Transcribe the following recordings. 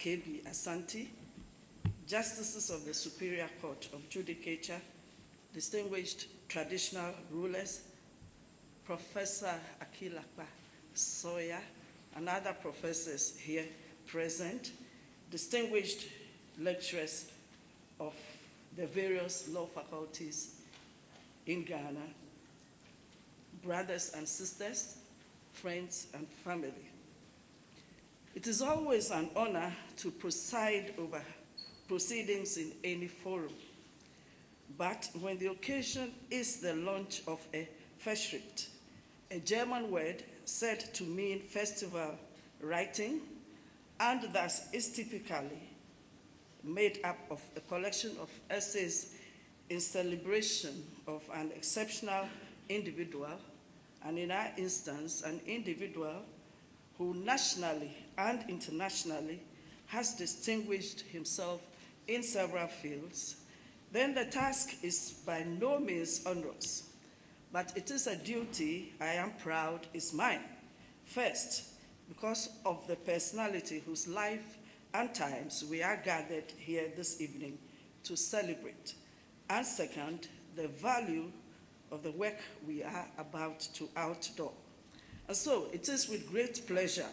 SKB Asante, Justices of the Superior Court of Judicature, distinguished traditional rulers, Professor Akilakpa Sawyer, and other professors here present, distinguished lecturers of the various law faculties in Ghana, brothers and sisters, friends and family. It is always an honor to preside over proceedings in any forum, but when the occasion is the launch of a Festschrift, a German word said to mean festival writing, and thus is typically made up of a collection of essays in celebration of an exceptional individual, and in our instance, an individual who nationally and internationally has distinguished himself in several fields, then the task is by no means onerous. But it is a duty I am proud is mine. First, because of the personality whose life and times we are gathered here this evening to celebrate. And second, the value of the work we are about to outdoor. And so it is with great pleasure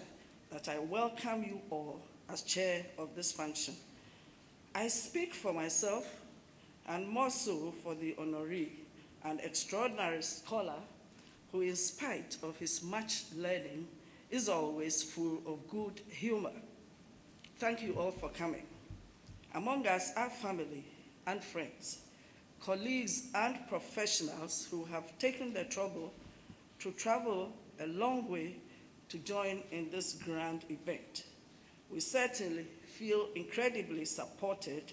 that I welcome you all as chair of this function. I speak for myself and more so for the honoree, an extraordinary scholar who, in spite of his much learning, is always full of good humor. Thank you all for coming. Among us are family and friends, colleagues and professionals who have taken the trouble to travel a long way to join in this grand event. We certainly feel incredibly supported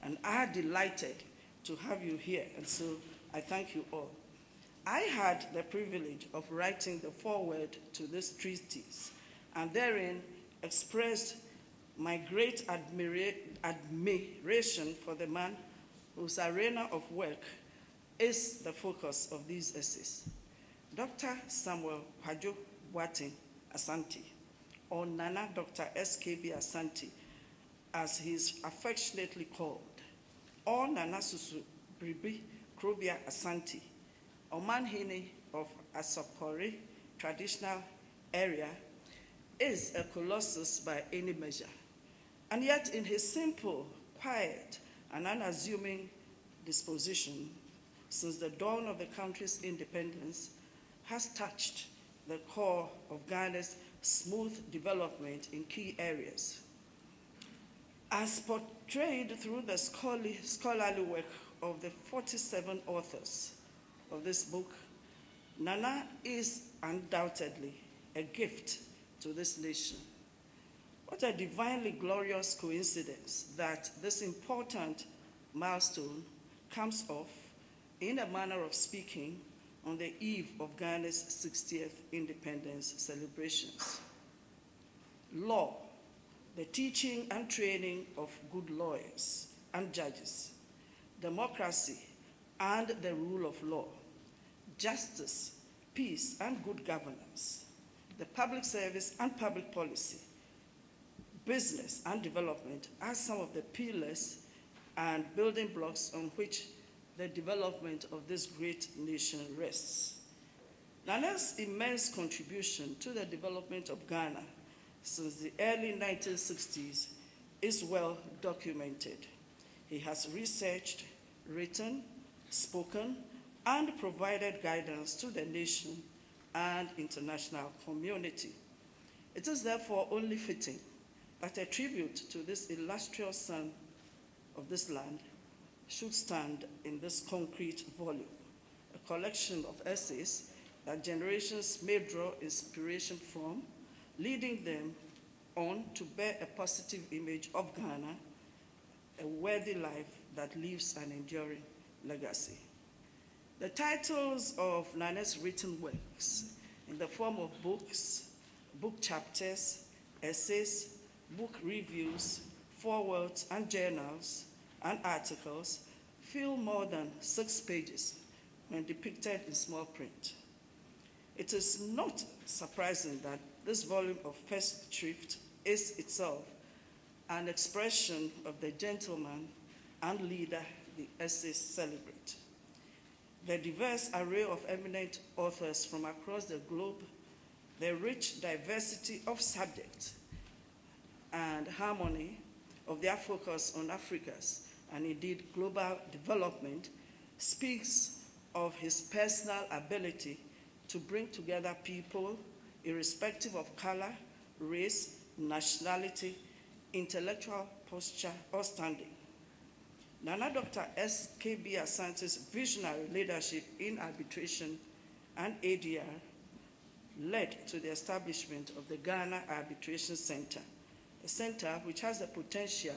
and are delighted to have you here, and so I thank you all. I had the privilege of writing the foreword to this treatise, and therein expressed my great admiration for the man whose arena of work is the focus of these essays, Dr. Samuel Kwadwo Boateng Asante, or Nana Dr. SKB Asante, as he is affectionately called, or Nana Susu Bribi Krobia Asante, Omanhene of Asokore traditional area, is a colossus by any measure. And yet in his simple, quiet, and unassuming disposition, since the dawn of the country's independence, has touched the core of Ghana's smooth development in key areas. As portrayed through the scholarly work of the 47 authors of this book, Nana is undoubtedly a gift to this nation. What a divinely glorious coincidence that this important milestone comes off, in a manner of speaking, on the eve of Ghana's 60th independence celebrations. Law, the teaching and training of good lawyers and judges, democracy and the rule of law, justice, peace and good governance, the public service and public policy, business and development are some of the pillars and building blocks on which the development of this great nation rests. Nana's immense contribution to the development of Ghana since the early 1960s is well documented. He has researched, written, spoken, and provided guidance to the nation and international community. It is therefore only fitting that a tribute to this illustrious son of this land should stand in this concrete volume, a collection of essays that generations may draw inspiration from, leading them on to bear a positive image of Ghana, a worthy life that leaves an enduring legacy. The titles of Nana's written works in the form of books, book chapters, essays, book reviews, forewords, and journals and articles fill more than 6 pages when depicted in small print. It is not surprising that this volume of Festschrift is itself an expression of the gentleman and leader the essays celebrate. The diverse array of eminent authors from across the globe, the rich diversity of subjects, and harmony of their focus on Africa's and indeed global development speaks of his personal ability to bring together people irrespective of color, race, nationality, intellectual posture, or standing. Nana Dr. SKB Asante's visionary leadership in arbitration and ADR led to the establishment of the Ghana Arbitration Center, a center which has the potential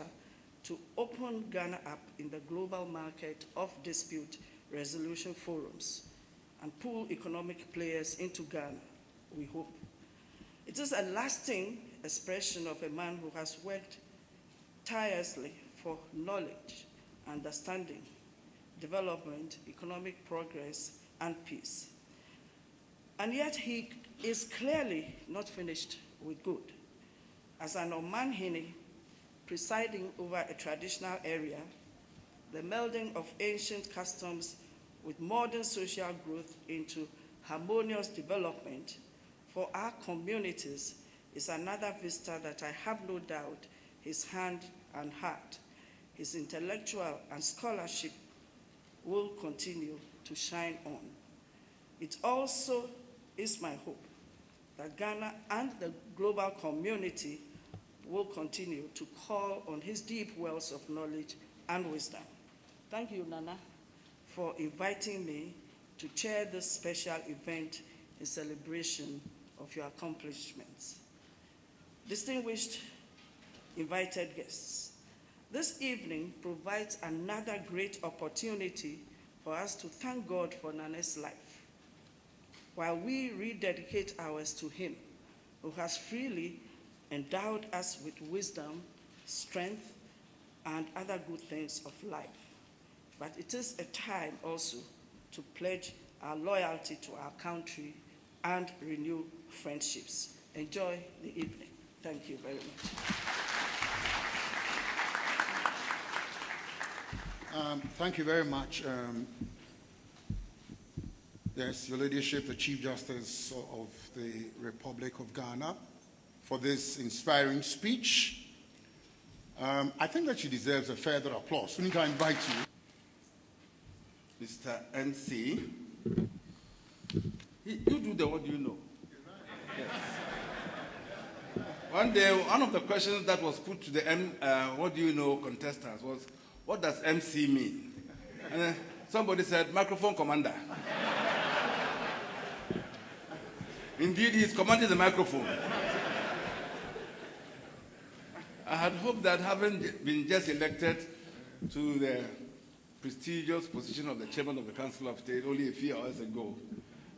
to open Ghana up in the global market of dispute resolution forums and pull economic players into Ghana, we hope. It is a lasting expression of a man who has worked tirelessly for knowledge, understanding, development, economic progress, and peace. And yet he is clearly not finished with good. As an Omanhene presiding over a traditional area, the melding of ancient customs with modern social growth into harmonious development for our communities is another vista that I have no doubt his hand and heart, his intellectual and scholarship will continue to shine on. It also is my hope that Ghana and the global community will continue to call on his deep wells of knowledge and wisdom. Thank you, Nana, for inviting me to chair this special event in celebration of your accomplishments. Distinguished invited guests, this evening provides another great opportunity for us to thank God for Nana's life, while we rededicate ours to him, who has freely endowed us with wisdom, strength, and other good things of life. But it is a time also to pledge our loyalty to our country and renew friendships. Enjoy the evening. Thank you very much. Thank you very much. Yes, Your Ladyship, the Chief Justice of the Republic of Ghana, for this inspiring speech. I think that she deserves a further applause. We need to invite you. Mr. MC, you do the what do you know? Yes. One day, one of the questions that was put to the what do you know contestants was, what does MC mean? And somebody said, microphone commander. Indeed, he's commanding the microphone. I had hoped that having been just elected to the prestigious position of the chairman of the Council of State only a few hours ago,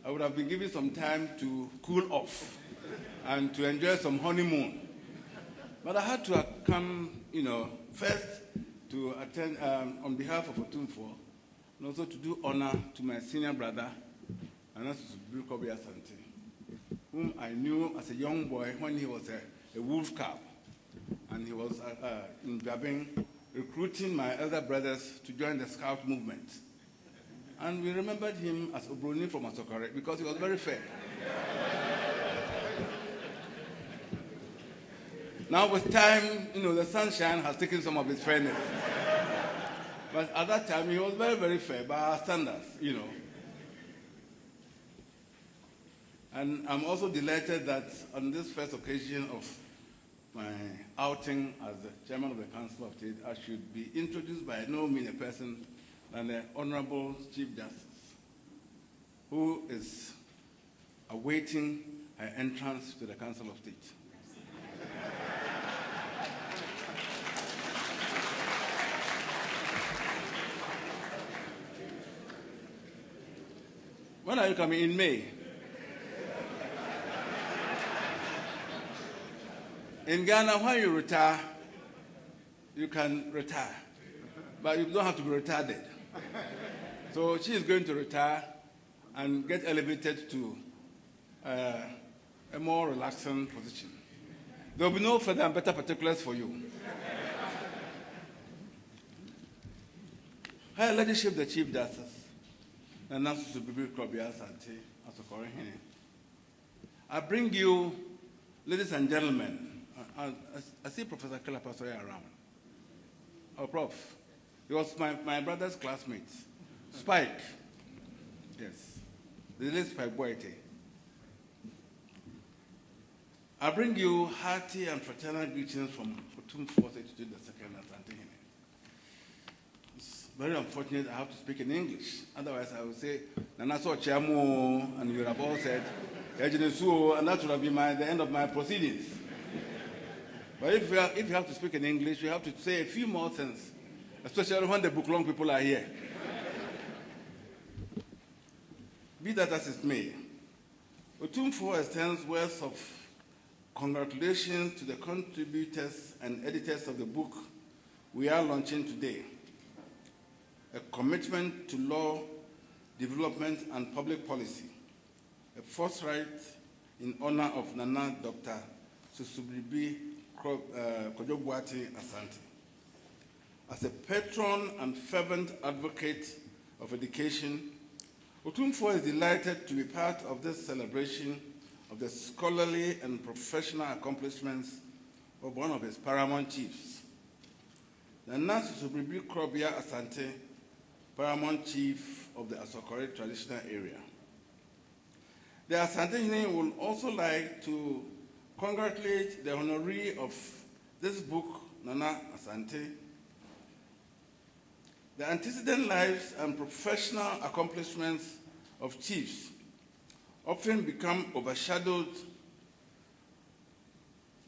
I would have been given some time to cool off and to enjoy some honeymoon. But I had to come, first to attend on behalf of Otumfuo, and also to do honor to my senior brother, and that's SKB Asante, whom I knew as a young boy when he was a wolf cub, and he was in Jabin, recruiting my elder brothers to join the Scout movement. And we remembered him as Obroni from Asokore because he was very fair. Now with time, the sunshine has taken some of his fairness. But at that time, he was very, very fair by our standards, And I'm also delighted that on this first occasion of my outing as the chairman of the Council of State, I should be introduced by no mean a person than the Honorable Chief Justice, who is awaiting her entrance to the Council of State. When are you coming? In May? In Ghana, when you retire, you can retire, but you don't have to be retarded. So she is going to retire and get elevated to a more relaxing position. There will be no further and better particulars for you. Her Ladyship, the Chief Justice, and SKB Asante, I bring you, ladies and gentlemen, I see Professor Kelapasoy around. Oh, Prof. He was my brother's classmate, Spike. Yes, the late Spike Boite. I bring you hearty and fraternal greetings from Otum Force Institute II Asante. It's very unfortunate I have to speak in English. Otherwise, I would say, Nanaso Chamo, and you would have all said, and that would have been the end of my proceedings. But if you have to speak in English, you have to say a few more things, especially when the book-long people are here. Be that as it may, Otumfo extends words of congratulations to the contributors and editors of the book we are launching today, A Commitment to Law, Development and Public Policy, a forthright in honor of Nana Dr. Susubribi Kojogwati Asante. As a patron and fervent advocate of education, Otumfo is delighted to be part of this celebration of the scholarly and professional accomplishments of one of his paramount chiefs, Nana Susubribi Asante, paramount chief of the Asokore traditional area. The Asante would also like to congratulate the honoree of this book, Nana Asante. The antecedent lives and professional accomplishments of chiefs often become overshadowed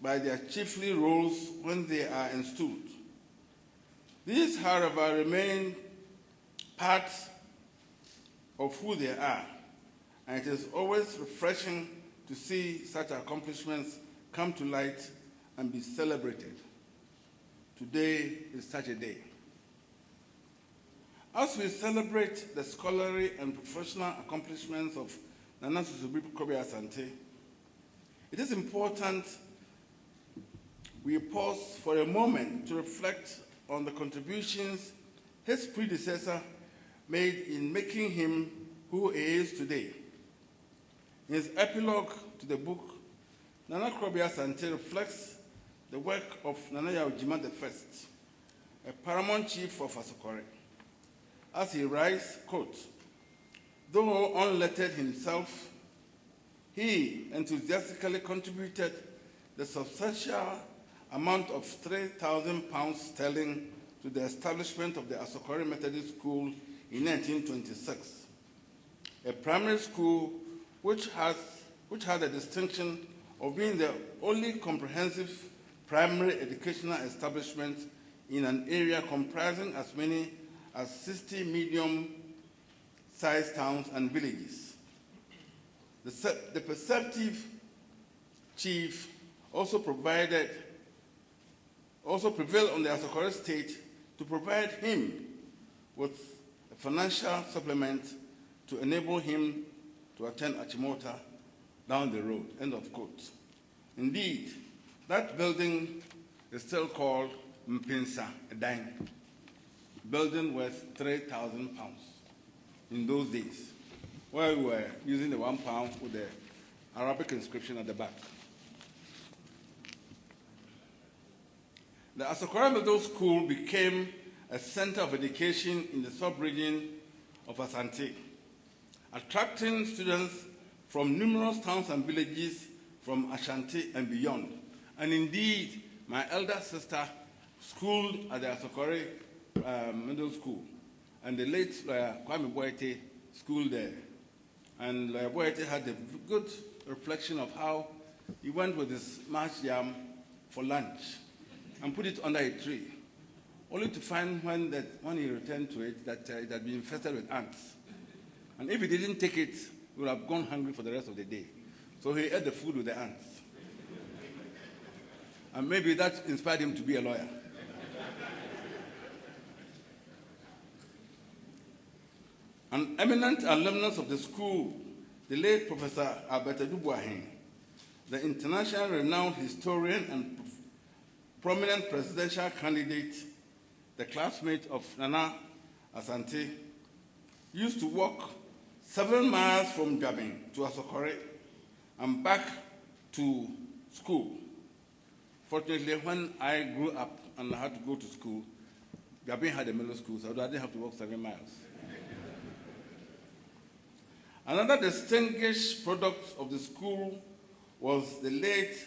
by their chiefly roles when they are installed. These, however, remain part of who they are, and it is always refreshing to see such accomplishments come to light and be celebrated. Today is such a day. As we celebrate the scholarly and professional accomplishments of Nana Susubribi Asante, it is important we pause for a moment to reflect on the contributions his predecessor made in making him who he is today. In his epilogue to the book, Nana Asante reflects the work of Nana Yaojima I, a paramount chief of Asokore. As he writes, quote, though unlettered himself, he enthusiastically contributed the substantial amount of £3,000 sterling to the establishment of the Asokore Methodist School in 1926, a primary school which had the distinction of being the only comprehensive primary educational establishment in an area comprising as many as 60 medium-sized towns and villages. The perceptive chief also prevailed on the Asokore state to provide him with a financial supplement to enable him to attend Achimota down the road, end of quote. Indeed, that building is still called Mpinsa Edine, building worth £3,000 in those days, where we were using the £1 with the Arabic inscription at the back. The Asokore Middle School became a center of education in the sub-region of Asante, attracting students from numerous towns and villages from Ashanti and beyond. And indeed, my elder sister schooled at the Asokore Middle School, and the late lawyer Kwame Boite schooled there. And Lawyer Boite had a good reflection of how he went with his mash yam for lunch and put it under a tree, only to find when he returned to it that it had been infested with ants. And if he didn't take it, he would have gone hungry for the rest of the day. So he ate the food with the ants. And maybe that inspired him to be a lawyer. An eminent alumnus of the school, the late Professor Albert Dubois, the internationally renowned historian and prominent presidential candidate, the classmate of Nana Asante, used to walk 7 miles from Gabin to Asokore and back to school. Fortunately, when I grew up and I had to go to school, Gabin had a middle school, so I didn't have to walk 7 miles. Another distinguished product of the school was the late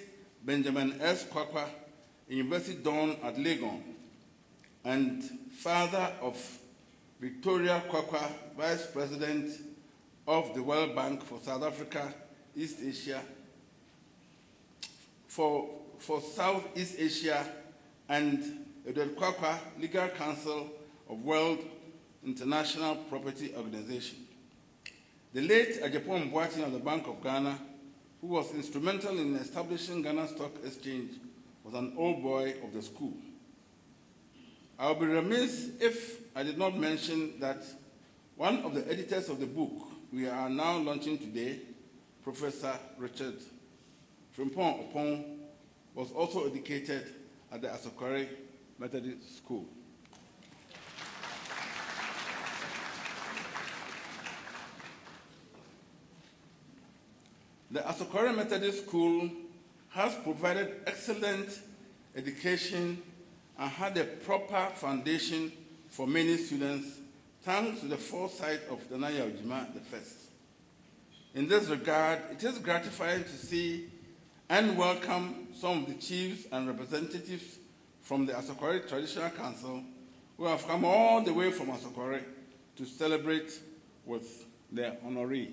Benjamin S. Kwakwa, a university don at Legon, and father of Victoria Kwakwa, Vice President of the World Bank for South Africa, East Asia, for Southeast Asia, and Edward Kwakwa, Legal Counsel of World International Property Organization. The late Ajapon Boatin of the Bank of Ghana, who was instrumental in establishing Ghana Stock Exchange, was an old boy of the school. I would be remiss if I did not mention that one of the editors of the book we are now launching today, Professor Richard Frimpong Opon, was also educated at the Asokore Methodist School. The Asokore Methodist School has provided excellent education and had a proper foundation for many students, thanks to the foresight of Nana Ojima I. In this regard, it is gratifying to see and welcome some of the chiefs and representatives from the Asokore Traditional Council who have come all the way from Asokore to celebrate with their honoree.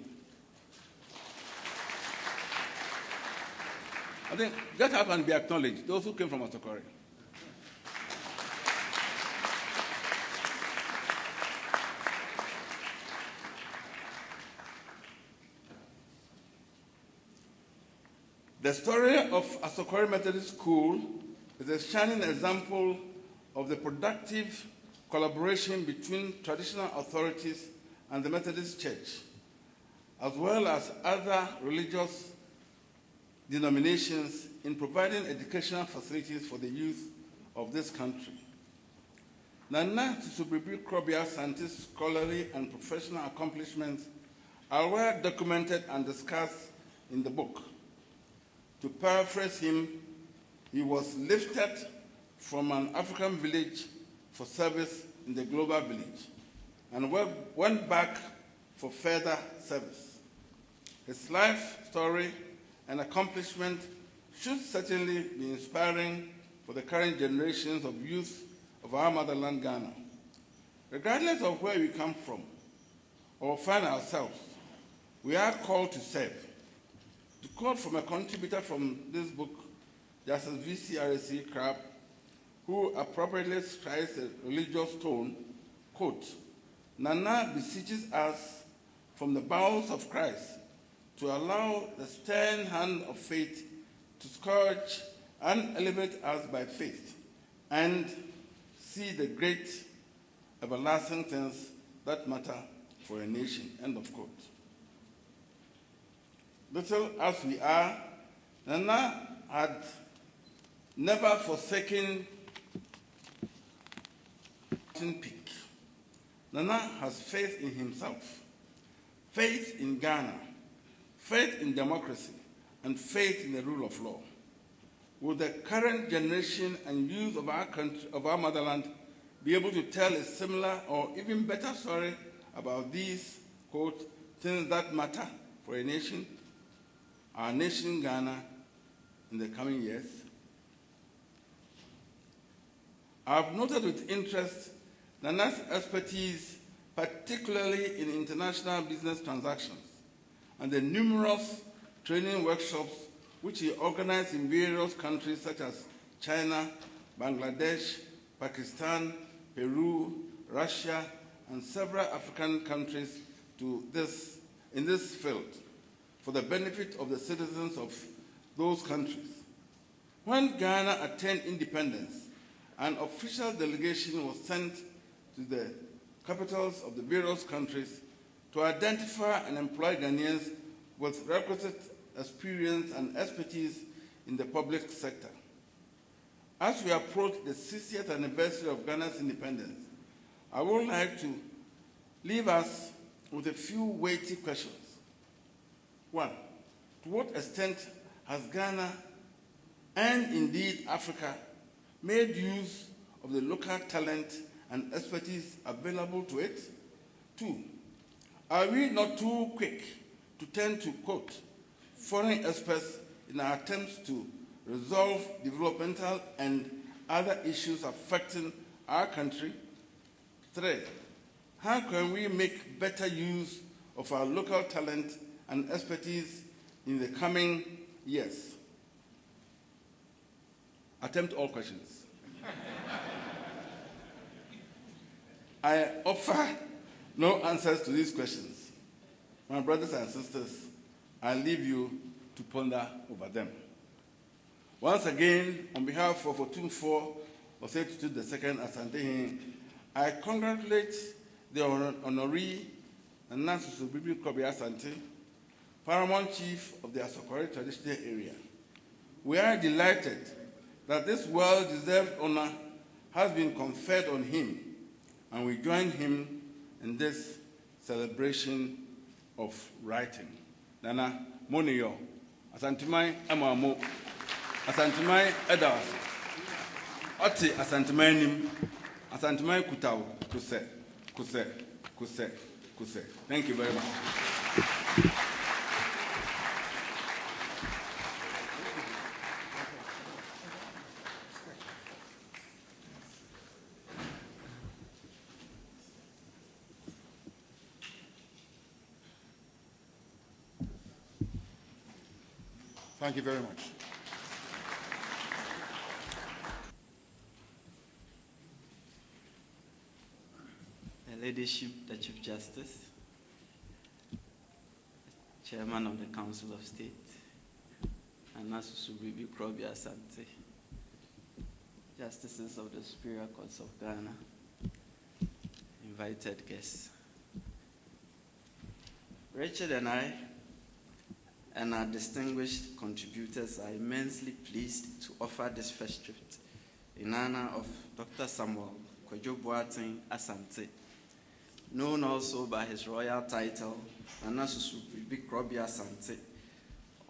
I think get up and be acknowledged, those who came from Asokore. The story of Asokore Methodist School is a shining example of the productive collaboration between traditional authorities and the Methodist Church, as well as other religious denominations in providing educational facilities for the youth of this country. Nana Tsubibi Krobia Sante's scholarly and professional accomplishments are well documented and discussed in the book. To paraphrase him, he was lifted from an African village for service in the global village and went back for further service. His life story and accomplishment should certainly be inspiring for the current generations of youth of our motherland, Ghana. Regardless of where we come from or find ourselves, we are called to serve. To quote from a contributor from this book, Justice V.C. R.C. Crab, who appropriately strikes a religious tone, quote, Nana beseeches us from the bowels of Christ to allow the stern hand of faith to scourge and elevate us by faith and see the great everlasting things that matter for a nation, end of quote. Little as we are, Nana had never forsaken peak. Nana has faith in himself, faith in Ghana, faith in democracy, and faith in the rule of law. Will the current generation and youth of our country, of our motherland, be able to tell a similar or even better story about these, quote, things that matter for a nation, our nation, Ghana, in the coming years? I've noted with interest Nana's expertise, particularly in international business transactions, and the numerous training workshops which he organized in various countries such as China, Bangladesh, Pakistan, Peru, Russia, and several African countries in this field for the benefit of the citizens of those countries. When Ghana attained independence, an official delegation was sent to the capitals of the various countries to identify and employ Ghanaians with requisite experience, and expertise in the public sector. As we approach the 60th anniversary of Ghana's independence, I would like to leave us with a few weighty questions. One, to what extent has Ghana, and indeed Africa, made use of the local talent and expertise available to it? Two, are we not too quick to turn to, quote, foreign experts in our attempts to resolve developmental and other issues affecting our country? Three, how can we make better use of our local talent and expertise in the coming years? Attempt all questions. I offer no answers to these questions. My brothers and sisters, I leave you to ponder over them. Once again, on behalf of Otumfuo Osei Tutu II Asante, I congratulate the honoree Nana Susubibi Kobi Asante, Paramount Chief of the Asokore Traditional Area. We are delighted that this well-deserved honor has been conferred on him, and we join him in this celebration of writing. Nana Moniyo, Asantimai Amamo, Asantimai Edas, Oti Asantimai Nim, Asantimai Kutau, Kuse, Kuse, Kuse, Kuse. Thank you very much. Thank you very much. The Ladyship, the Chief Justice, Chairman of the Council of State, and Nasusubibi Krobi Asante, Justices of the Superior Courts of Ghana, invited guests. Richard and I and our distinguished contributors are immensely pleased to offer this first tribute in honor of Dr. Samuel Kwadwo Boateng Asante, known also by his royal title, Nana Susubibi Krobi Asante,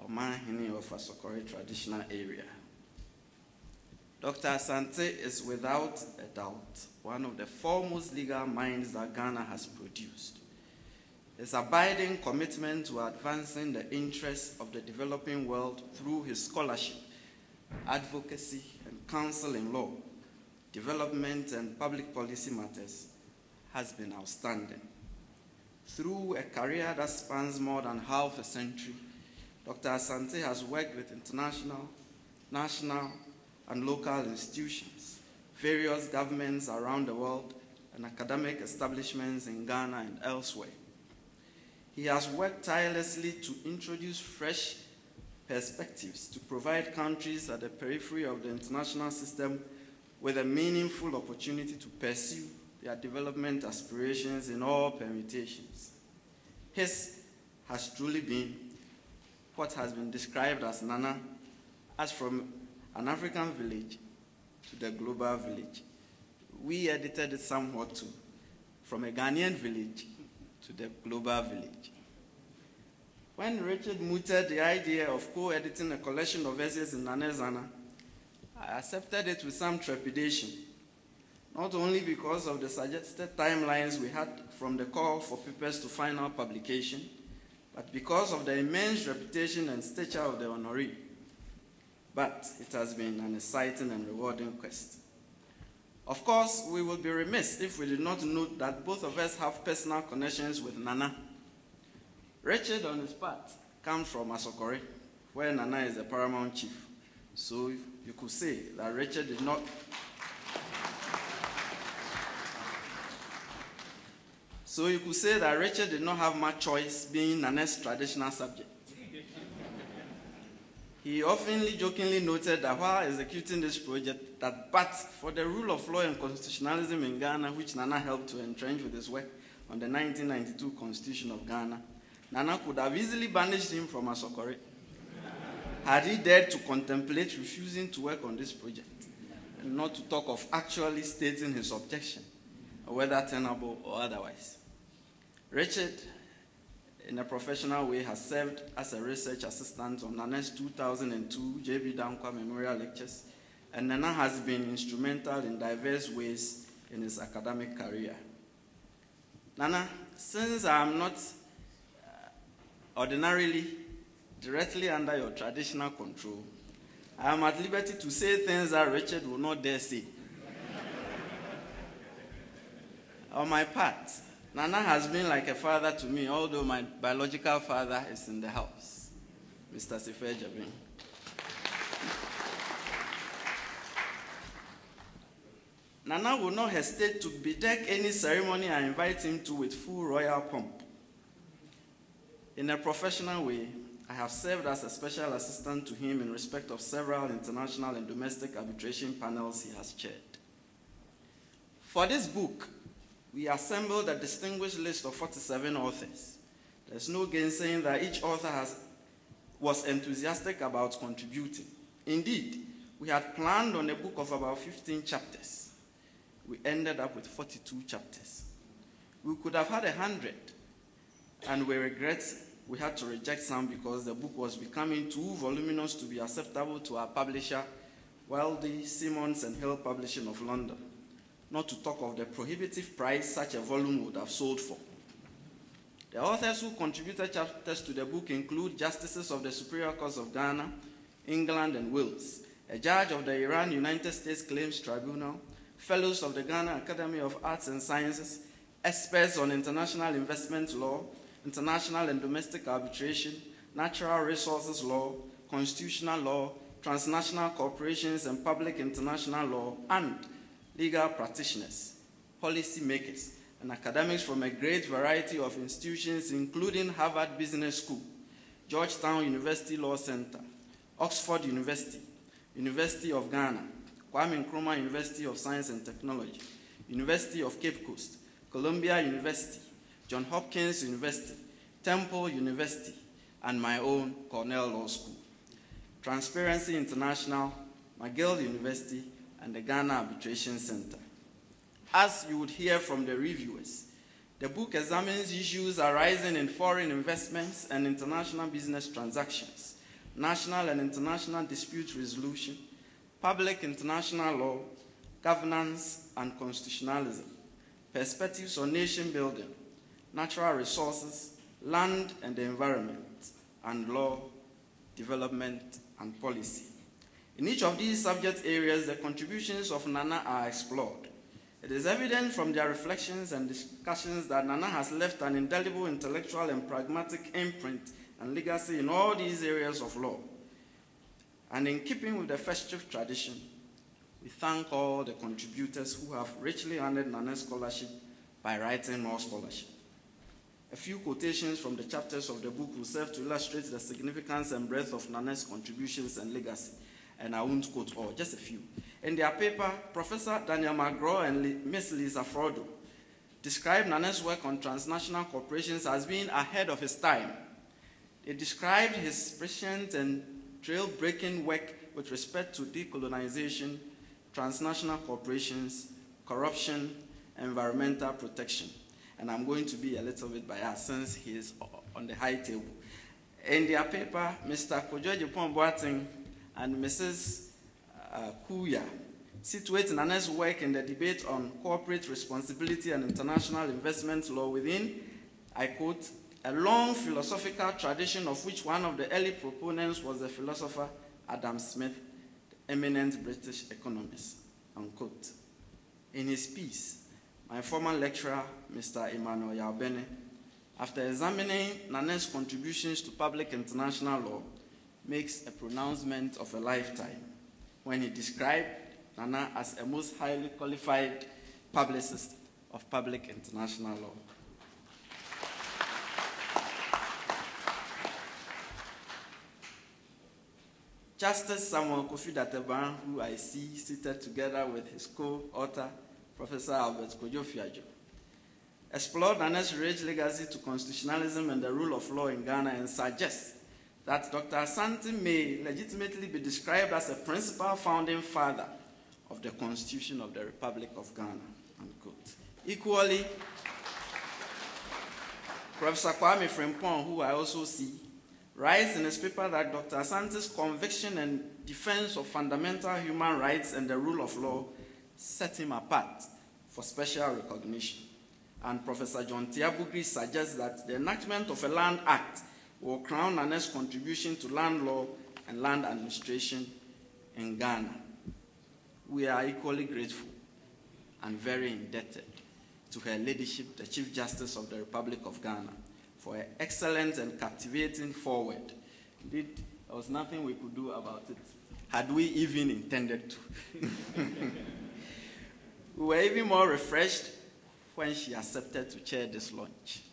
Omanhene of Asokore Traditional Area. Dr. Asante is without a doubt one of the foremost legal minds that Ghana has produced. His abiding commitment to advancing the interests of the developing world through his scholarship, advocacy, and counsel in law, development, and public policy matters has been outstanding. Through a career that spans more than half a century, Dr. Asante has worked with international, national, and local institutions, various governments around the world, and academic establishments in Ghana and elsewhere. He has worked tirelessly to introduce fresh perspectives to provide countries at the periphery of the international system with a meaningful opportunity to pursue their development aspirations in all permutations. His has truly been what has been described as Nana, as from an African village to the global village. We edited it somewhat too, from a Ghanaian village to the global village. When Richard mooted the idea of co-editing a collection of essays in Nanezana, I accepted it with some trepidation, not only because of the suggested timelines we had from the call for papers to final publication, but because of the immense reputation and stature of the honoree. But it has been an exciting and rewarding quest. Of course, we will be remiss if we did not note that both of us have personal connections with Nana. Richard, on his part, comes from Asokore, where Nana is the paramount chief. So you could say that Richard did not have much choice being Nana's traditional subject. He oftenly jokingly noted that while executing this project, that but for the rule of law and constitutionalism in Ghana, which Nana helped to entrench with his work on the 1992 Constitution of Ghana, Nana could have easily banished him from Asokore had he dared to contemplate refusing to work on this project, and not to talk of actually stating his objection, whether tenable or otherwise. Richard, in a professional way, has served as a research assistant on Nana's 2002 J.B. Dankwa Memorial Lectures, and Nana has been instrumental in diverse ways in his academic career. Nana, since I am not ordinarily directly under your traditional control, I am at liberty to say things that Richard will not dare say. On my part, Nana has been like a father to me, although my biological father is in the house, Mr. Sefer Jabin. Nana will not hesitate to bedeck any ceremony I invite him to with full royal pomp. In a professional way, I have served as a special assistant to him in respect of several international and domestic arbitration panels he has chaired. For this book, we assembled a distinguished list of 47 authors. There's no gainsaying that each author was enthusiastic about contributing. Indeed, we had planned on a book of about 15 chapters. We ended up with 42 chapters. We could have had 100, and we regret we had to reject some because the book was becoming too voluminous to be acceptable to our publisher, Wildy, Simmons and Hill Publishing of London, not to talk of the prohibitive price such a volume would have sold for. The authors who contributed chapters to the book include Justices of the Superior Courts of Ghana, England and Wales, a judge of the Iran United States Claims Tribunal, fellows of the Ghana Academy of Arts and Sciences, experts on international investment law, international and domestic arbitration, natural resources law, constitutional law, transnational corporations and public international law, and legal practitioners, policy makers, and academics from a great variety of institutions, including Harvard Business School, Georgetown University Law Center, Oxford University, University of Ghana, Kwame Nkrumah University of Science and Technology, University of Cape Coast, Columbia University, Johns Hopkins University, Temple University, and my own Cornell Law School, Transparency International, McGill University, and the Ghana Arbitration Center. As you would hear from the reviewers, the book examines issues arising in foreign investments and international business transactions, national and international dispute resolution, public international law, governance and constitutionalism, perspectives on nation building, natural resources, land and the environment, and law, development, and policy. In each of these subject areas, the contributions of Nana are explored. It is evident from their reflections and discussions that Nana has left an indelible intellectual and pragmatic imprint and legacy in all these areas of law. And in keeping with the festive tradition, we thank all the contributors who have richly honored Nana's scholarship by writing more scholarship. A few quotations from the chapters of the book will serve to illustrate the significance and breadth of Nana's contributions and legacy, and I won't quote all, just a few. In their paper, Professor Daniel McGraw and Ms. Lisa Frodo described Nana's work on transnational corporations as being ahead of his time. They described his prescient and trail-breaking work with respect to decolonization, transnational corporations, corruption, environmental protection. And I'm going to be a little bit biased since he is on the high table. In their paper, Mr. Kojo Jepon Boateng and Mrs. Kuya situate Nana's work in the debate on corporate responsibility and international investment law within, I quote, a long philosophical tradition of which one of the early proponents was the philosopher Adam Smith, the eminent British economist, unquote. In his piece, my former lecturer, Mr. Emmanuel Yabene, after examining Nana's contributions to public international law, makes a pronouncement of a lifetime when he described Nana as a most highly qualified publicist of public international law. Justice Samuel Kofi Dateban, who I see seated together with his co-author, Professor Albert Kojo Fiajo, explored Nana's rich legacy to constitutionalism and the rule of law in Ghana and suggests that Dr. Asante may legitimately be described as a principal founding father of the Constitution of the Republic of Ghana. Unquote. Equally, Professor Kwame Frimpong, who I also see, writes in his paper that Dr. Asante's conviction and defense of fundamental human rights and the rule of law set him apart for special recognition. And Professor John Tiabugri suggests that the enactment of a Land Act will crown Nana's contribution to land law and land administration in Ghana. We are equally grateful and very indebted to her ladyship, the Chief Justice of the Republic of Ghana, for her excellent and captivating foreword. Indeed, there was nothing we could do about it, had we even intended to. We were even more refreshed when she accepted to chair this launch.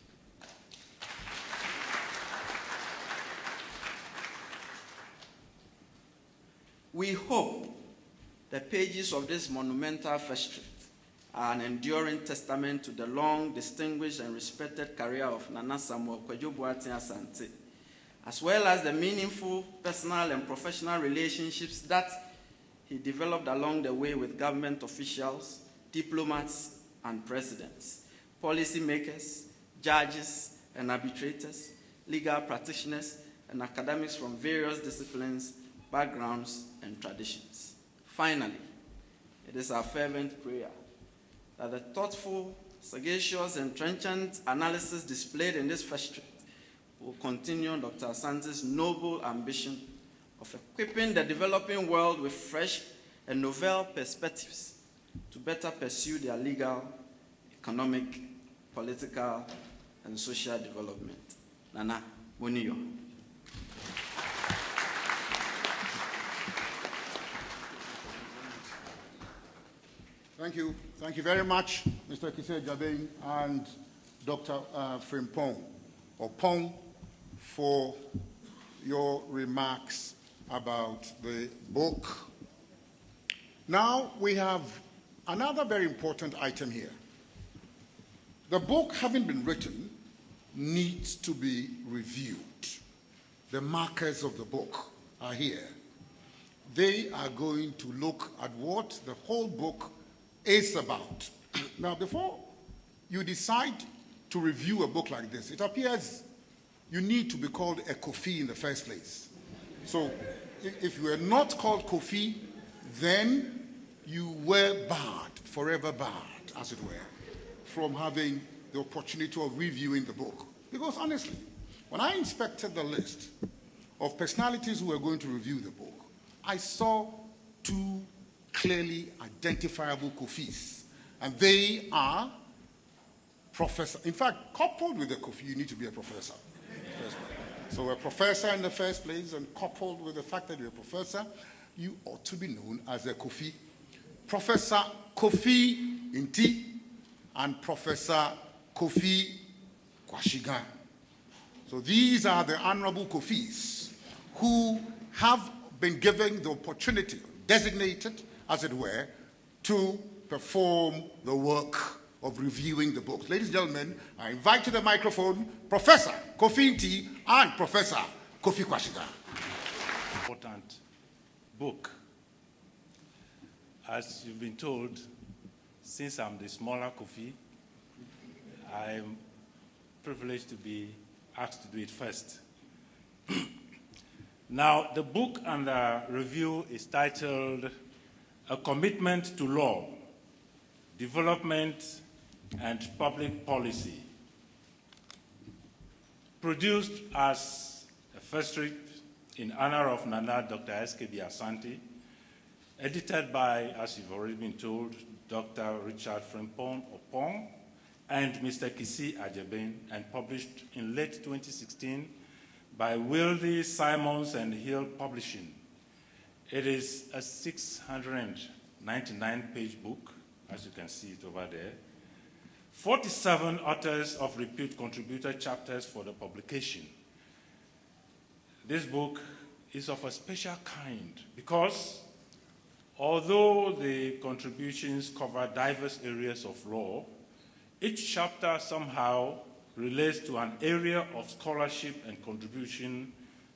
We hope the pages of this monumental festrit are an enduring testament to the long, distinguished, and respected career of Nana Samuel Kwadwo Boateng Asante, as well as the meaningful personal and professional relationships that he developed along the way with government officials, diplomats, and presidents, policymakers, judges, and arbitrators, legal practitioners, and academics from various disciplines, backgrounds, and traditions. Finally, it is our fervent prayer that the thoughtful, sagacious, and trenchant analysis displayed in this festrit will continue Dr. Asante's noble ambition of equipping the developing world with fresh and novel perspectives to better pursue their legal, economic, political, and social development. Nana, Boniyo. Thank you. Thank you very much, Mr. Kise Jabin and Dr. Frimpong, or Pong, for your remarks about the book. Now we have another very important item here. The book, having been written, needs to be reviewed. The markers of the book are here. They are going to look at what the whole book is about. Now, before you decide to review a book like this, it appears you need to be called a Kofi in the first place. So, if you were not called Kofi, then you were barred, forever barred, as it were, from having the opportunity of reviewing the book. Because honestly, when I inspected the list of personalities who were going to review the book, I saw two clearly identifiable Kofis. And they are professor. In fact, coupled with the Kofi, you need to be a professor. So a professor in the first place, and coupled with the fact that you're a professor, you ought to be known as a Kofi. Professor Kofi Inti and Professor Kofi Kwashigan. So these are the honorable Kofis who have been given the opportunity, designated, as it were, to perform the work of reviewing the books. Ladies and gentlemen, I invite to the microphone Professor Kofi Nti and Professor Kofi Kwashigan. Important book. As you've been told, since I'm the smaller Kofi, I'm privileged to be asked to do it first. Now, the book under review is titled A Commitment to Law, Development and Public Policy, produced as a first read in honor of Nana Dr. SKB Asante, edited by, as you've already been told, Dr. Richard Frimpong Opong and Mr. Kisi Ajeben, and published in late 2016 by Wildy, Simons and Hill Publishing. It is a 699-page book, as you can see it over there. 47 authors of repute contributed chapters for the publication. This book is of a special kind because although the contributions cover diverse areas of law, each chapter somehow relates to an area of scholarship and contribution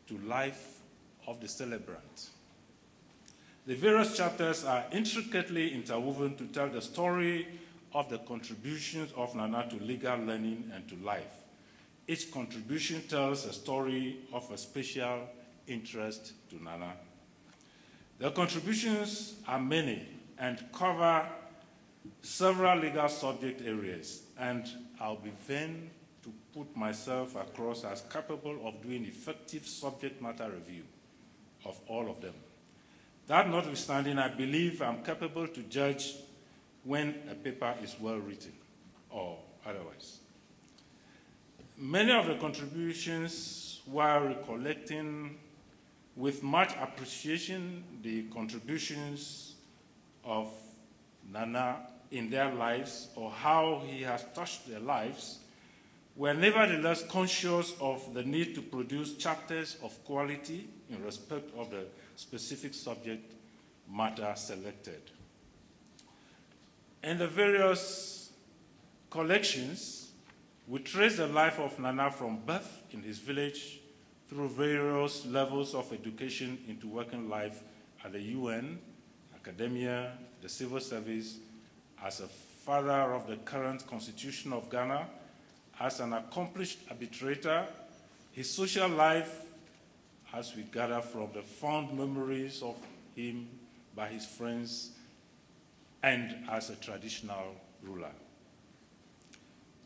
to life of the celebrant. The various chapters are intricately interwoven to tell the story of the contributions of Nana to legal learning and to life. Each contribution tells a story of a special interest to Nana. The contributions are many and cover several legal subject areas, and I'll be vain to put myself across as capable of doing effective subject matter review of all of them. That notwithstanding, I believe I'm capable to judge when a paper is well written or otherwise. Many of the contributions, while recollecting with much appreciation the contributions of Nana in their lives or how he has touched their lives, were nevertheless conscious of the need to produce chapters of quality in respect of the specific subject matter selected. In the various collections, we trace the life of Nana from birth in his village through various levels of education into working life at the UN, academia, the civil service, as a father of the current constitution of Ghana, as an accomplished arbitrator, his social life, as we gather from the fond memories of him by his friends, and as a traditional ruler.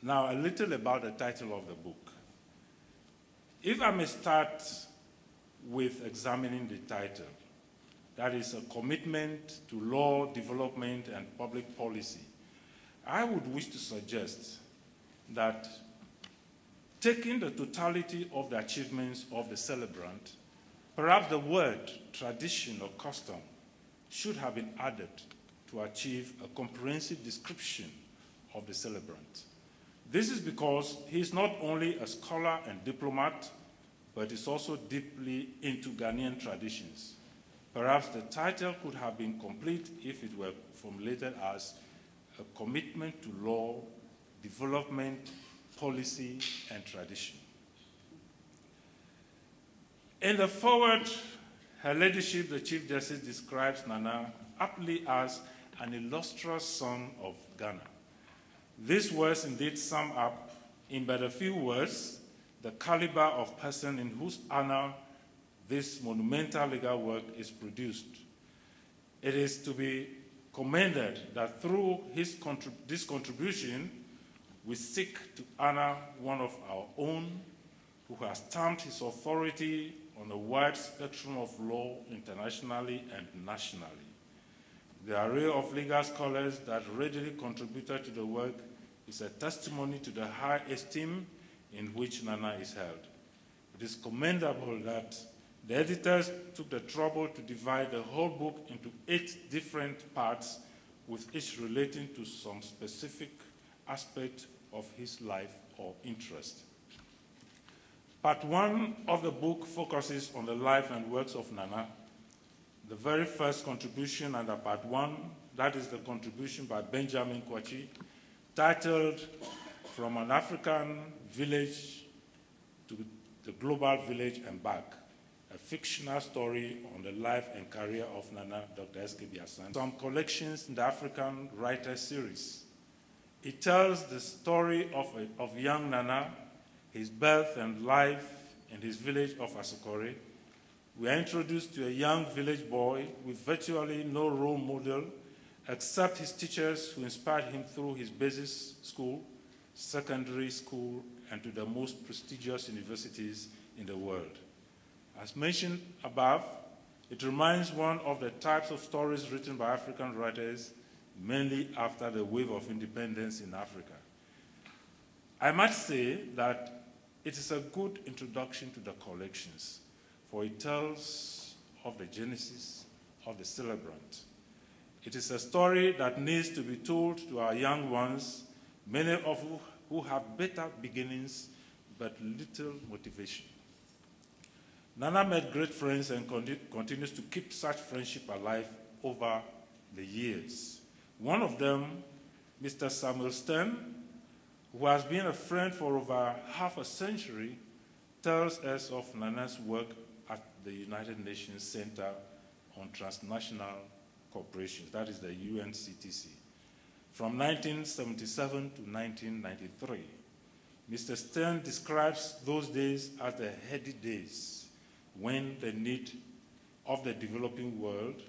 Now, a little about the title of the book. If I may start with examining the title, that is a commitment to law, development, and public policy, I would wish to suggest that taking the totality of the achievements of the celebrant, perhaps the word tradition or custom should have been added to achieve a comprehensive description of the celebrant. This is because he is not only a scholar and diplomat, but is also deeply into Ghanaian traditions. Perhaps the title could have been complete if it were formulated as a commitment to law, development, policy, and tradition. In the foreword, Her Ladyship, the Chief Justice, describes Nana aptly as an illustrious son of Ghana. These words indeed sum up, in but a few words, the caliber of person in whose honor this monumental legal work is produced. It is to be commended that through this contribution, we seek to honor one of our own who has stamped his authority on a wide spectrum of law internationally and nationally. The array of legal scholars that readily contributed to the work is a testimony to the high esteem in which Nana is held. It is commendable that the editors took the trouble to divide the whole book into 8 different parts, with each relating to some specific aspect of his life or interest. Part 1 of the book focuses on the life and works of Nana. The very first contribution under Part 1, that is the contribution by Benjamin Kwachi, titled From an African Village to the Global Village and Back, a fictional story on the life and career of Nana Dr. SKB Asante. Some collections in the African Writers series. It tells the story of young Nana, his birth and life in his village of Asokore. We are introduced to a young village boy with virtually no role model except his teachers who inspired him through his basic school, secondary school, and to the most prestigious universities in the world. As mentioned above, it reminds one of the types of stories written by African writers, mainly after the wave of independence in Africa. I must say that it is a good introduction to the collections, for it tells of the genesis of the celebrant. It is a story that needs to be told to our young ones, many of who have better beginnings but little motivation. Nana made great friends and continues to keep such friendship alive over the years. One of them, Mr. Samuel Stern, who has been a friend for over half a century, tells us of Nana's work at the United Nations Center on Transnational Corporations, that is the UNCTC, from 1977 to 1993. Mr. Stern describes those days as the heady days when the need of the developing world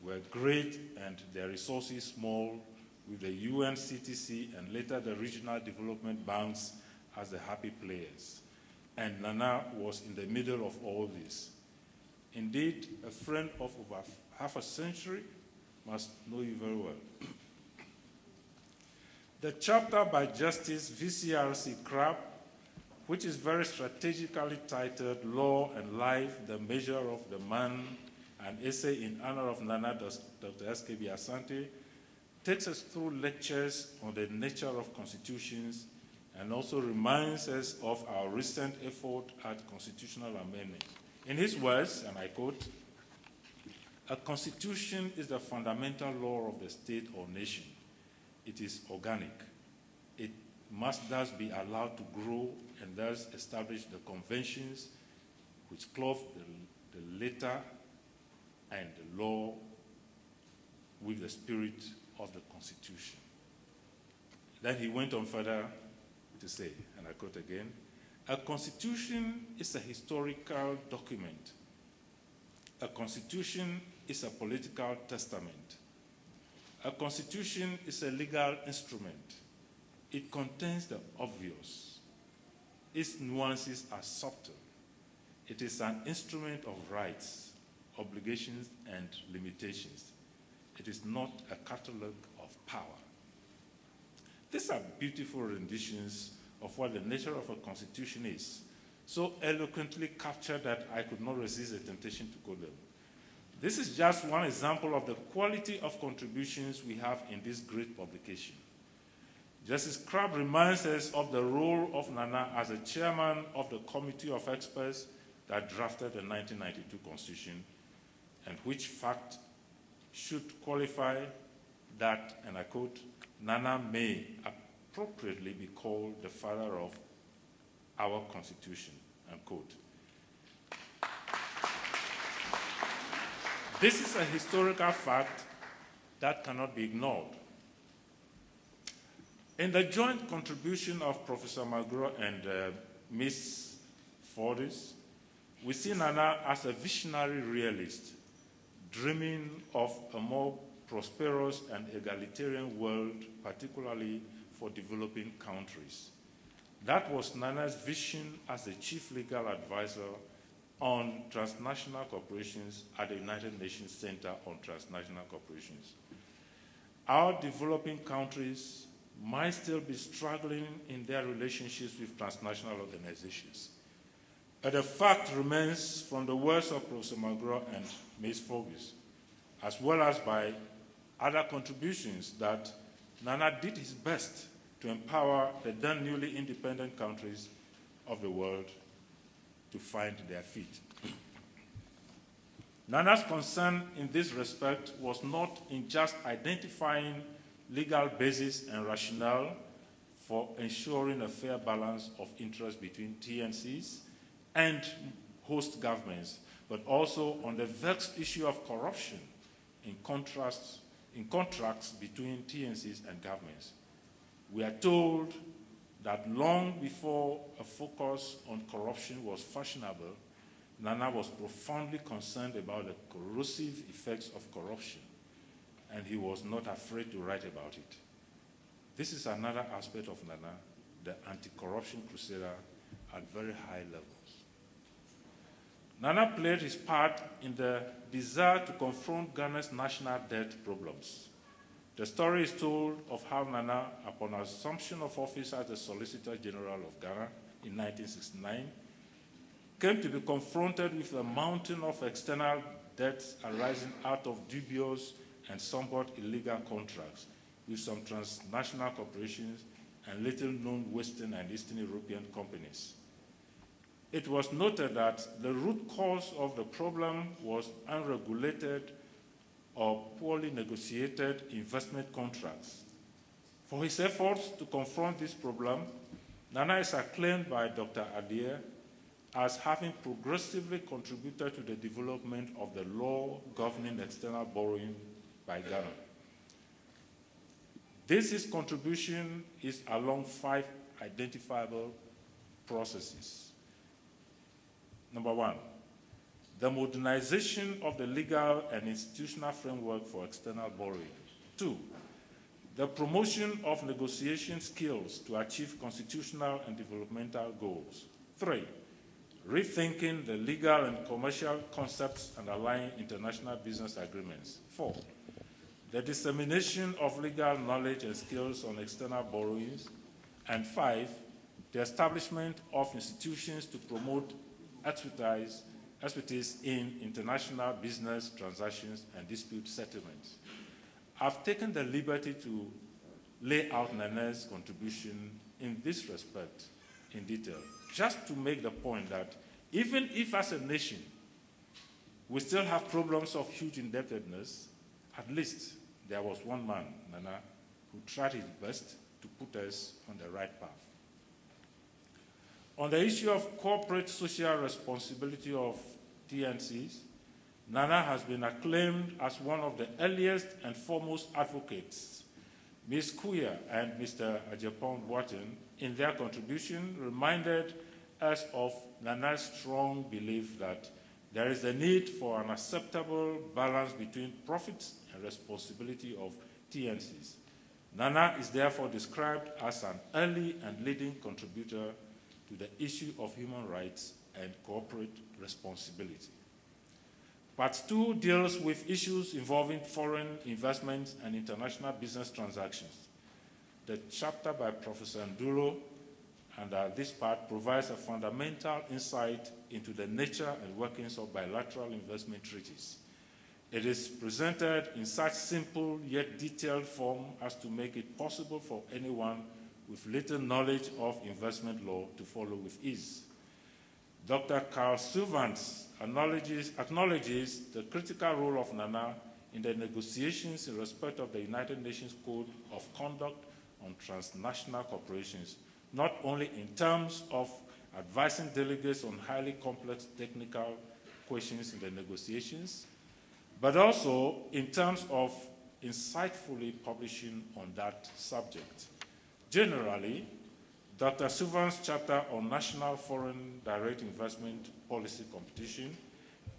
were great and their resources small, with the UNCTC and later the regional development banks as the happy players. And Nana was in the middle of all this. Indeed, a friend of over half a century must know you very well. The chapter by Justice VCRC Crabb, which is very strategically titled Law and Life, the Measure of the Man, an essay in honor of Nana Dr. SKB Asante, takes us through lectures on the nature of constitutions and also reminds us of our recent effort at constitutional amendment. In his words, and I quote, "A constitution is the fundamental law of the state or nation. It is organic. It must thus be allowed to grow and thus establish the conventions which clothe the letter and the law with the spirit of the Constitution." Then he went on further to say, and I quote again, "A constitution is a historical document. A constitution is a political testament. A constitution is a legal instrument. It contains the obvious. Its nuances are subtle. It is an instrument of rights, obligations, and limitations. It is not a catalogue of power." These are beautiful renditions of what the nature of a constitution is, so eloquently captured that I could not resist the temptation to quote them. This is just one example of the quality of contributions we have in this great publication. Justice Crabb reminds us of the role of Nana as the chairman of the committee of experts that drafted the 1992 Constitution, and which fact should qualify that, and I quote, "Nana may appropriately be called the father of our Constitution," unquote. This is a historical fact that cannot be ignored. In the joint contribution of Professor Magro and Ms. Fordyce, we see Nana as a visionary realist, dreaming of a more prosperous and egalitarian world, particularly for developing countries. That was Nana's vision as the chief legal advisor on transnational corporations at the United Nations Center on Transnational Corporations. Our developing countries might still be struggling in their relationships with transnational organizations. But the fact remains, from the words of Professor Magro and Ms. Fordyce, as well as by other contributions, that Nana did his best to empower the then newly independent countries of the world to find their feet. Nana's concern in this respect was not in just identifying legal basis and rationale for ensuring a fair balance of interest between TNCs and host governments, but also on the vexed issue of corruption in contracts between TNCs and governments. We are told that long before a focus on corruption was fashionable, Nana was profoundly concerned about the corrosive effects of corruption, and he was not afraid to write about it. This is another aspect of Nana, the anti-corruption crusader at very high levels. Nana played his part in the desire to confront Ghana's national debt problems. The story is told of how Nana, upon assumption of office as the Solicitor General of Ghana in 1969, came to be confronted with a mountain of external debts arising out of dubious and somewhat illegal contracts with some transnational corporations and little-known Western and Eastern European companies. It was noted that the root cause of the problem was unregulated or poorly negotiated investment contracts. For his efforts to confront this problem, Nana is acclaimed by Dr. Adair as having progressively contributed to the development of the law governing external borrowing by Ghana. This contribution is along 5 identifiable processes. Number 1, the modernization of the legal and institutional framework for external borrowing. 2, the promotion of negotiation skills to achieve constitutional and developmental goals. 3, rethinking the legal and commercial concepts underlying international business agreements. 4, the dissemination of legal knowledge and skills on external borrowings. And 5, the establishment of institutions to promote expertise in international business transactions and dispute settlements. I've taken the liberty to lay out Nana's contribution in this respect in detail, just to make the point that even if as a nation we still have problems of huge indebtedness, at least there was one man, Nana, who tried his best to put us on the right path. On the issue of corporate social responsibility of TNCs, Nana has been acclaimed as one of the earliest and foremost advocates. Ms. Kuya and Mr. Ajapong Boateng, in their contribution, reminded us of Nana's strong belief that there is a need for an acceptable balance between profits and responsibility of TNCs. Nana is therefore described as an early and leading contributor to the issue of human rights and corporate responsibility. Part 2 deals with issues involving foreign investments and international business transactions. The chapter by Professor Nduro under this part provides a fundamental insight into the nature and workings of bilateral investment treaties. It is presented in such simple yet detailed form as to make it possible for anyone with little knowledge of investment law to follow with ease. Dr. Carl Suvans acknowledges the critical role of Nana in the negotiations in respect of the United Nations Code of Conduct on Transnational Corporations, not only in terms of advising delegates on highly complex technical questions in the negotiations, but also in terms of insightfully publishing on that subject. Generally, Dr. Suvan's chapter on national foreign direct investment policy competition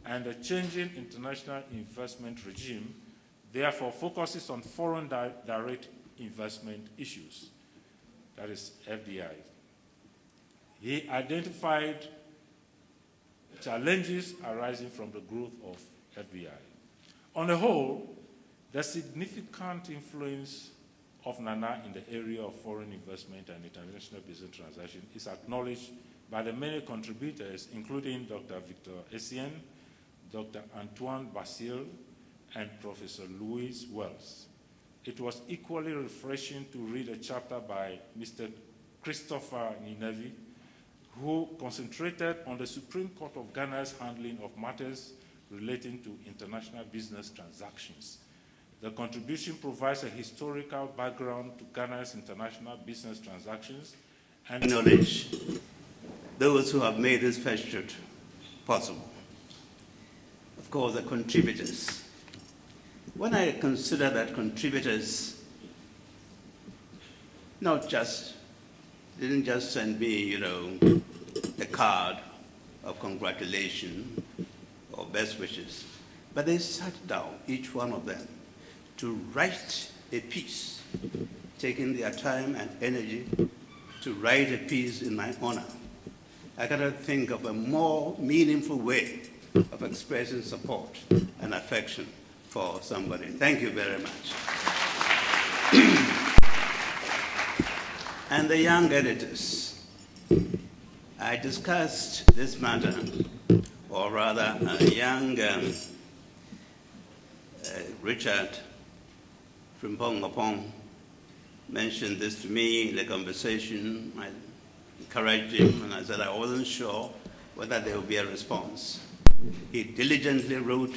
and the changing international investment regime therefore focuses on foreign direct investment issues, that is FDI. He identified challenges arising from the growth of FDI. On the whole, the significant influence of Nana in the area of foreign investment and international business transactions is acknowledged by the many contributors, including Dr. Victor Essien, Dr. Antoine Basile, and Professor Louis Wells. It was equally refreshing to read a chapter by Mr. Christopher Ninevi, who concentrated on the Supreme Court of Ghana's handling of matters relating to international business transactions. The contribution provides a historical background to Ghana's international business transactions and acknowledge those who have made this pursuit possible. Of course, the contributors. When I consider that contributors didn't just send me, a card of congratulation or best wishes, but they sat down, each one of them, to write a piece, taking their time and energy to write a piece in my honor. I cannot think of a more meaningful way of expressing support and affection for somebody. Thank you very much. And the young editors. I discussed this matter, or rather, a young Richard Frimpong mentioned this to me in the conversation. I encouraged him, and I said I wasn't sure whether there would be a response. He diligently wrote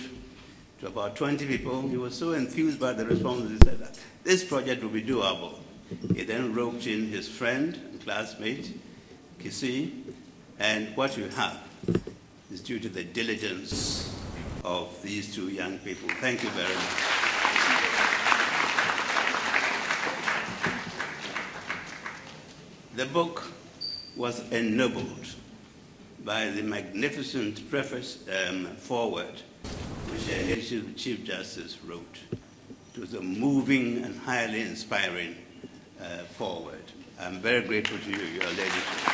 to about 20 people. He was so enthused by the response, he said that this project will be doable. He then roped in his friend and classmate, Kisi, And what you have is due to the diligence of these two young people. Thank you very much. The book was ennobled by the magnificent preface foreword which the Chief Justice wrote. It was a moving and highly inspiring foreword. I'm very grateful to you, Your Ladyship.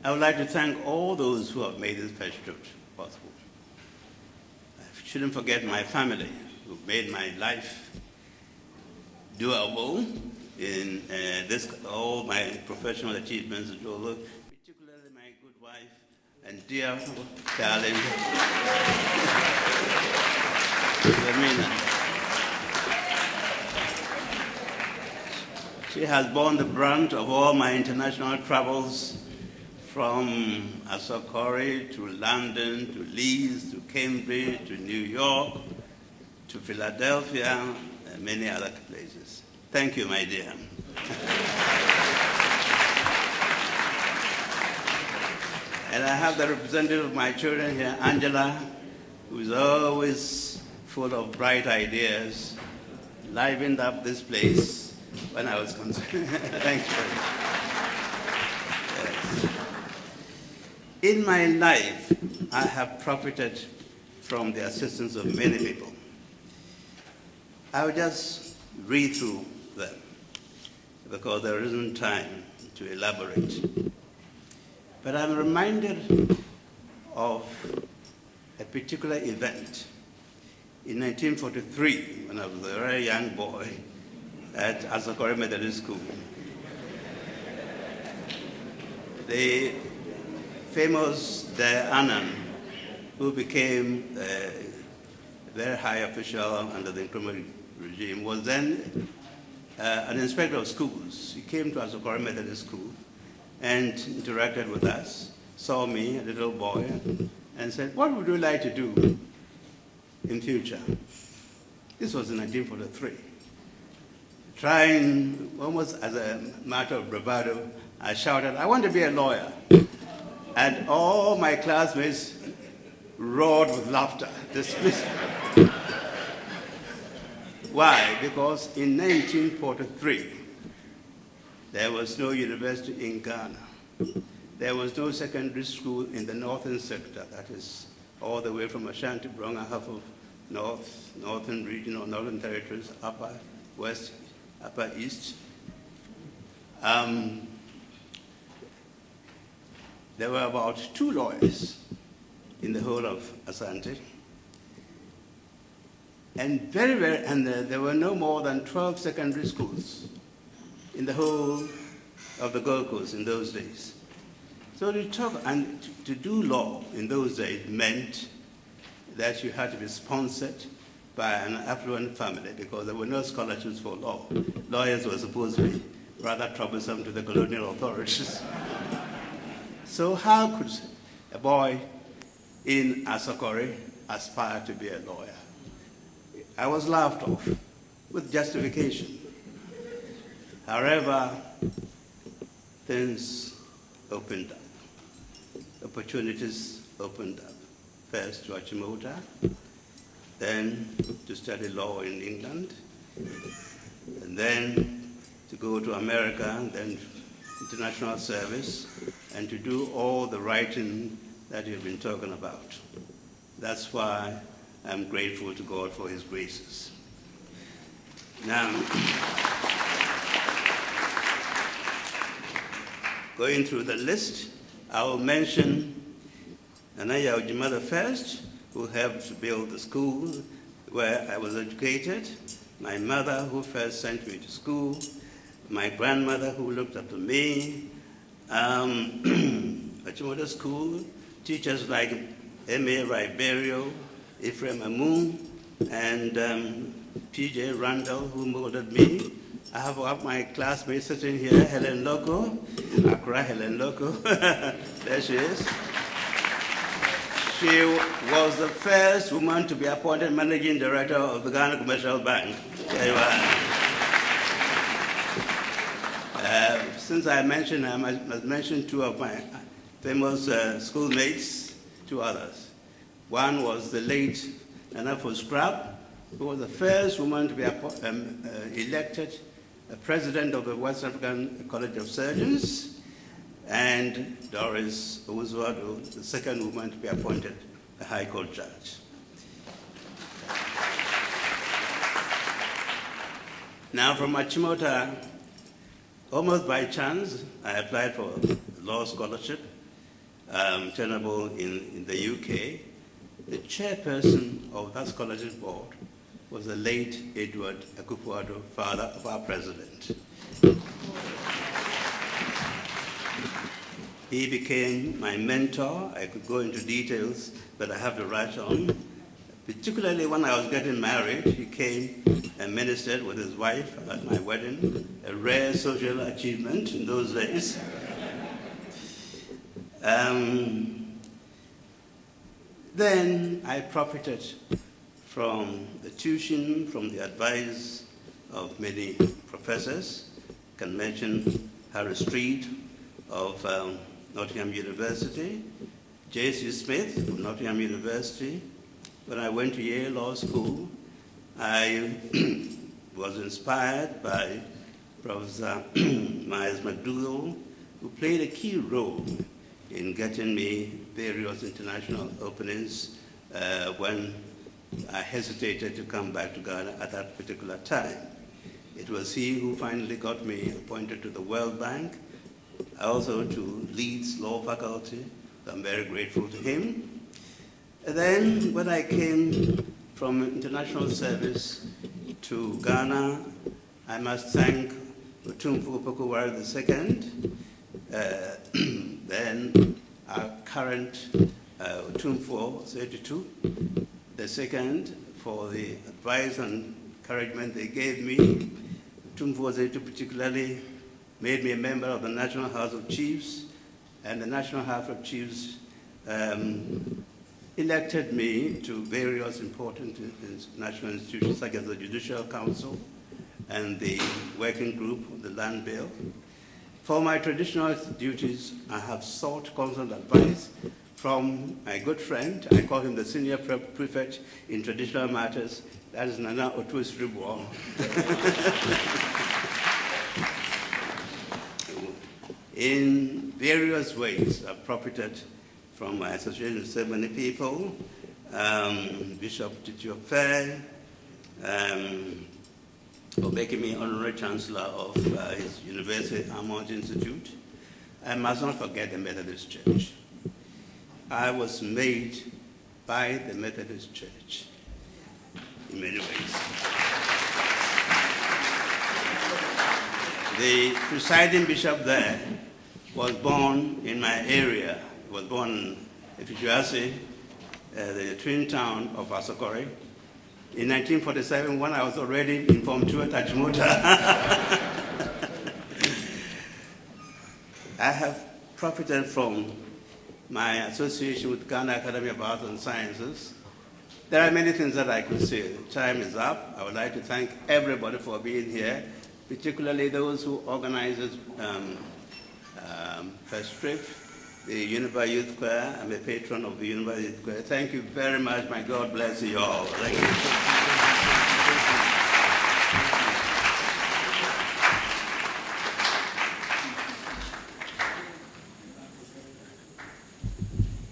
I would like to thank all those who have made this first trip possible. I shouldn't forget my family, who made my life doable in all my professional achievements, particularly my good wife and dear darling, Lamina. She has borne the brunt of all my international travels, from Asokore to London, to Leeds, to Cambridge, to New York, to Philadelphia, and many other places. Thank you, my dear. And I have the representative of my children here, Angela, who is always full of bright ideas, livened up this place when I was concerned. Thank you. Yes. In my life, I have profited from the assistance of many people. I will just read through them because there isn't time to elaborate. But I'm reminded of a particular event in 1943 when I was a very young boy at Asokore Methodist School. The famous Annan, who became a very high official under the Nkrumah regime, was then an inspector of schools. He came to Asokore Methodist School and interacted with us, saw me, a little boy, and said, "What would you like to do in future?" This was in 1943. Trying, almost as a matter of bravado, I shouted, "I want to be a lawyer." And all my classmates roared with laughter, dismissed. Why? Because in 1943, there was no university in Ghana. There was no secondary school in the northern sector, that is all the way from Ashanti, Bronga, half of northern region or northern territories, upper west, upper east. There were about 2 lawyers in the whole of Asante. And there were no more than 12 secondary schools in the whole of the Gold Coast in those days. So to do law in those days meant that you had to be sponsored by an affluent family because there were no scholarships for law. Lawyers were supposed to be rather troublesome to the colonial authorities. So how could a boy in Asokore aspire to be a lawyer? I was laughed off with justification. However, things opened up. Opportunities opened up. First to Achimota, then to study law in England, and then to go to America, and then international service, and to do all the writing that you've been talking about. That's why I'm grateful to God for his graces. Now, going through the list, I will mention Anaya Ojimada first, who helped to build the school where I was educated, my mother who first sent me to school, my grandmother who looked after me, Achimota School, teachers like M.A. Riberio, Ephraim Amun, and P.J. Randall, who molded me. I have my classmate sitting here, Helen Loco, Accra Helen Loco. There she is. She was the first woman to be appointed managing director of the Ghana Commercial Bank. There you are. Since I mentioned him, I must mention two of my famous schoolmates, two others. One was the late Nana Scrap, who was the first woman to be elected president of the West African College of Surgeons, and Doris Owusu-Addo, the second woman to be appointed a High Court judge. Now from Achimota, almost by chance, I applied for a law scholarship, tenable in the UK. The chairperson of that scholarship board was the late Edward Akufo-Addo, father of our president. He became my mentor. I could go into details, but I have to rush on. Particularly when I was getting married, he came and ministered with his wife at my wedding, a rare social achievement in those days. Then I profited from the tuition, from the advice of many professors. I can mention Harry Street of Nottingham University, J.C. Smith of Nottingham University. When I went to Yale Law School, I was inspired by Professor Myers McDougall, who played a key role in getting me various international openings when I hesitated to come back to Ghana at that particular time. It was he who finally got me appointed to the World Bank, also to Leeds Law Faculty. I'm very grateful to him. And then when I came from international service to Ghana, I must thank Otumfuo Opoku-Ware II, then our current Otumfuo 32, the second, for the advice and encouragement they gave me. Otumfuo 32 particularly made me a member of the National House of Chiefs, and the National House of Chiefs elected me to various important national institutions, such as the Judicial Council and the Working Group of the Land Bill. For my traditional duties, I have sought constant advice from my good friend. I call him the senior prefect in traditional matters. That is Nana Otuo-Sribo. In various ways, I've profited from my association with so many people, Bishop Titio Fair, for making me honorary chancellor of his University Armand Institute. I must not forget the Methodist Church. I was made by the Methodist Church in many ways. The presiding bishop there was born in my area. He was born in Ifijuase, the twin town of Asokore. In 1947, when I was already in Form 2 at Achimota. I have profited from my association with Ghana Academy of Arts and Sciences. There are many things that I could say. Time is up. I would like to thank everybody for being here, particularly those who organized First Trip, the Univa Youth Choir. I'm a patron of the Univa Youth Choir. Thank you very much. My God bless you all. Thank you.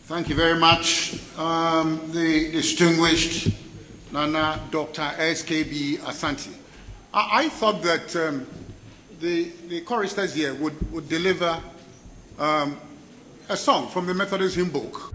Thank you very much. The distinguished Nana Dr. SKB Asante. I thought that the choristers here would deliver a song from the Methodist hymn book.